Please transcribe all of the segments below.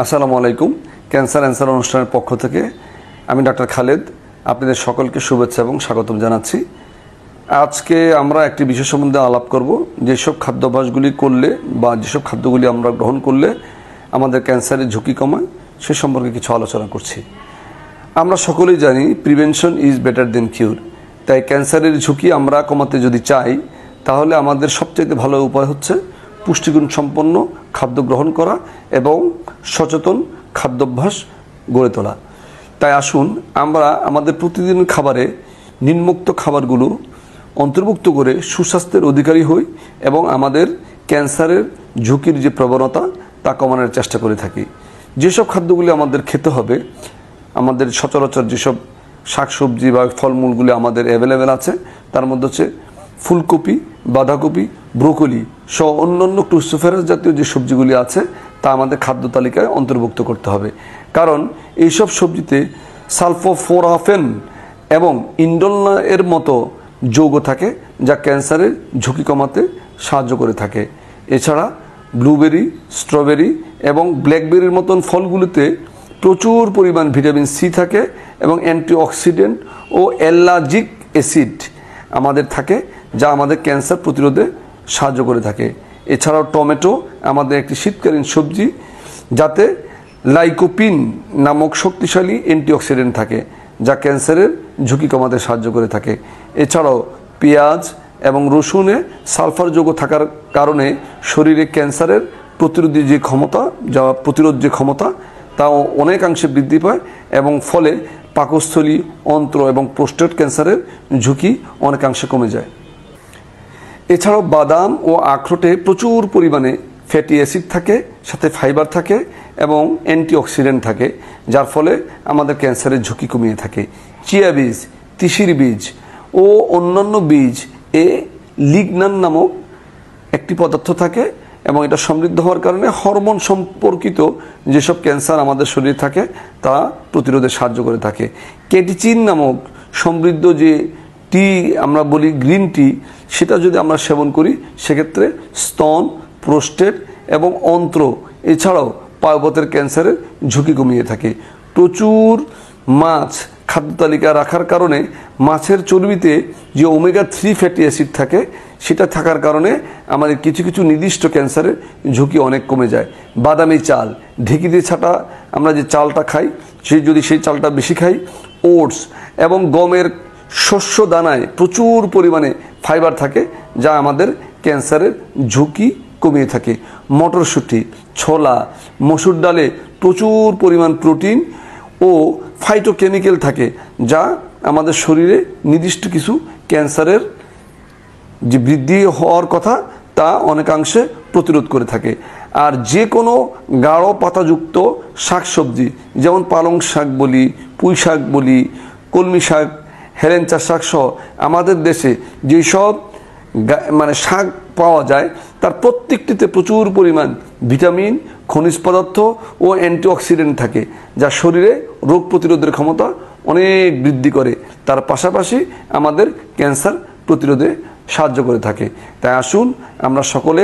আসসালামু আলাইকুম। Cancer answer অনুষ্ঠানের পক্ষ থেকে আমি ডাক্তার খালেদ আপনাদের সকলকে শুভেচ্ছা এবং স্বাগতম জানাচ্ছি। আজকে আমরা একটি বিষয় সম্বন্ধে আলাপ করব, যেসব খাদ্যাভ্যাসগুলি করলে বা যেসব খাদ্যগুলি আমরা গ্রহণ করলে আমাদের ক্যান্সারের ঝুঁকি কমায় সে সম্পর্কে কিছু আলোচনা করছি। আমরা সকলেই জানি প্রিভেনশন ইজ বেটার দেন কিউর। তাই ক্যান্সারের ঝুঁকি আমরা কমাতে যদি চাই তাহলে আমাদের সবচেয়ে ভালো উপায় হচ্ছে পুষ্টিগুণ সম্পন্ন খাদ্য গ্রহণ করা এবং সচেতন খাদ্যাভ্যাস গড়ে তোলা। তাই আসুন আমরা আমাদের প্রতিদিন খাবারে নিম্নোক্ত খাবারগুলো অন্তর্ভুক্ত করে সুস্বাস্থ্যের অধিকারী হই এবং আমাদের ক্যান্সারের ঝুঁকির যে প্রবণতা তা কমানোর চেষ্টা করে থাকি। যেসব খাদ্যগুলি আমাদের খেতে হবে, আমাদের সচরাচর যেসব শাকসবজি বা ফলমূলগুলি আমাদের অ্যাভেলেবেল আছে তার মধ্যে হচ্ছে ফুলকপি, বাঁধাকপি, ব্রোকলি সহ অন্যান্য ক্রুসিফেরাস জাতীয় যে সবজিগুলি আছে তা আমাদের খাদ্য তালিকায় অন্তর্ভুক্ত করতে হবে। কারণ এইসব সবজিতে সালফোফোরাফেন এবং ইন্ডোলনা এর মতো যৌগ থাকে যা ক্যান্সারের ঝুঁকি কমাতে সাহায্য করে থাকে। এছাড়া ব্লুবেরি, স্ট্রবেরি এবং ব্ল্যাকবেরির মতন ফলগুলিতে প্রচুর পরিমাণ ভিটামিন সি থাকে এবং অ্যান্টিঅক্সিডেন্ট ও অ্যালার্জিক অ্যাসিড আমাদের থাকে যা আমাদের ক্যান্সার প্রতিরোধে সাহায্য করে থাকে। এছাড়াও টমেটো আমাদের একটি শীতকালীন সবজি যাতে লাইকোপিন নামক শক্তিশালী অ্যান্টিঅক্সিডেন্ট থাকে যা ক্যান্সারের ঝুঁকি কমাতে সাহায্য করে থাকে। এছাড়াও পেঁয়াজ এবং রসুনে সালফার যৌগ থাকার কারণে শরীরে ক্যান্সারের প্রতিরোধী যে ক্ষমতা তাও অনেকাংশে বৃদ্ধি পায় এবং ফলে পাকস্থলী, অন্ত্র এবং প্রোস্টেট ক্যান্সারের ঝুঁকি অনেকাংশে কমে যায়। এছাড়াও বাদাম ও আখরোটে প্রচুর পরিমাণে ফ্যাটি অ্যাসিড থাকে, সাথে ফাইবার থাকে এবং অ্যান্টিঅক্সিডেন্ট থাকে যার ফলে আমাদের ক্যান্সারের ঝুঁকি কমিয়ে থাকে। চিয়া বীজ, তিসির বীজ ও অন্যান্য বীজ লিগনান নামক একটি পদার্থ থাকে এবং এটা সমৃদ্ধ হওয়ার কারণে হরমোন সম্পর্কিত যেসব ক্যান্সার আমাদের শরীরে থাকে তা প্রতিরোধে সাহায্য করে থাকে। ক্যাটিচিন নামক সমৃদ্ধ যে টি আমরা বলি গ্রিন টি, সেটা যদি আমরা সেবন করি সেক্ষেত্রে স্তন, প্রোস্টেট এবং অন্ত্র এছাড়াও পায়ুপথের ক্যান্সারের ঝুঁকি কমিয়ে থাকে। প্রচুর মাছ খাদ্য তালিকায় রাখার কারণে মাছের চর্বিতে যে ওমেগা 3 ফ্যাটি অ্যাসিড থাকে সেটা থাকার কারণে আমাদের কিছু কিছু নির্দিষ্ট ক্যান্সারের ঝুঁকি অনেক কমে যায়। বাদামি চাল, ঢেঁকি দিয়ে ছাটা আমরা যে চালটা খাই যদি সেই চালটা বেশি খাই, ওটস এবং গমের শস্য দানায় প্রচুর পরিমাণে ফাইবার থাকে যা আমাদের ক্যান্সারের ঝুঁকি কমিয়ে থাকে। মটরশুঁটি, ছোলা, মসুর ডালে প্রচুর পরিমাণ প্রোটিন ও ফাইটোকেমিক্যাল থাকে যা আমাদের শরীরে নির্দিষ্ট কিছু ক্যান্সারের যে বৃদ্ধি হওয়ার কথা তা অনেকাংশে প্রতিরোধ করে থাকে। আর যে কোনো গাঢ় পাতাযুক্ত শাকসবজি যেমন পালং শাক বলি, পুঁই শাক বলি, কলমি শাক, হেলেঞ্চা শাক সহ আমাদের দেশে যেসব শাক পাওয়া যায় তার প্রত্যেকটিতে প্রচুর পরিমাণ ভিটামিন, খনিজ পদার্থ ও অ্যান্টিঅক্সিডেন্ট থাকে যা শরীরে রোগ প্রতিরোধের ক্ষমতা অনেক বৃদ্ধি করে, তার পাশাপাশি আমাদের ক্যান্সার প্রতিরোধে সাহায্য করে থাকে। তাই আসুন আমরা সকলে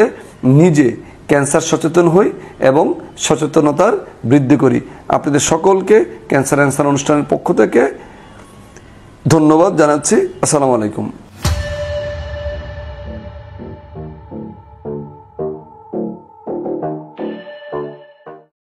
নিজে ক্যান্সার সচেতন হই এবং সচেতনতার বৃদ্ধি করি। আপনাদের সকলকে ক্যান্সার অ্যান্সার অনুষ্ঠানের পক্ষ থেকে ধন্যবাদ জানাচ্ছি। আসসালামু আলাইকুম।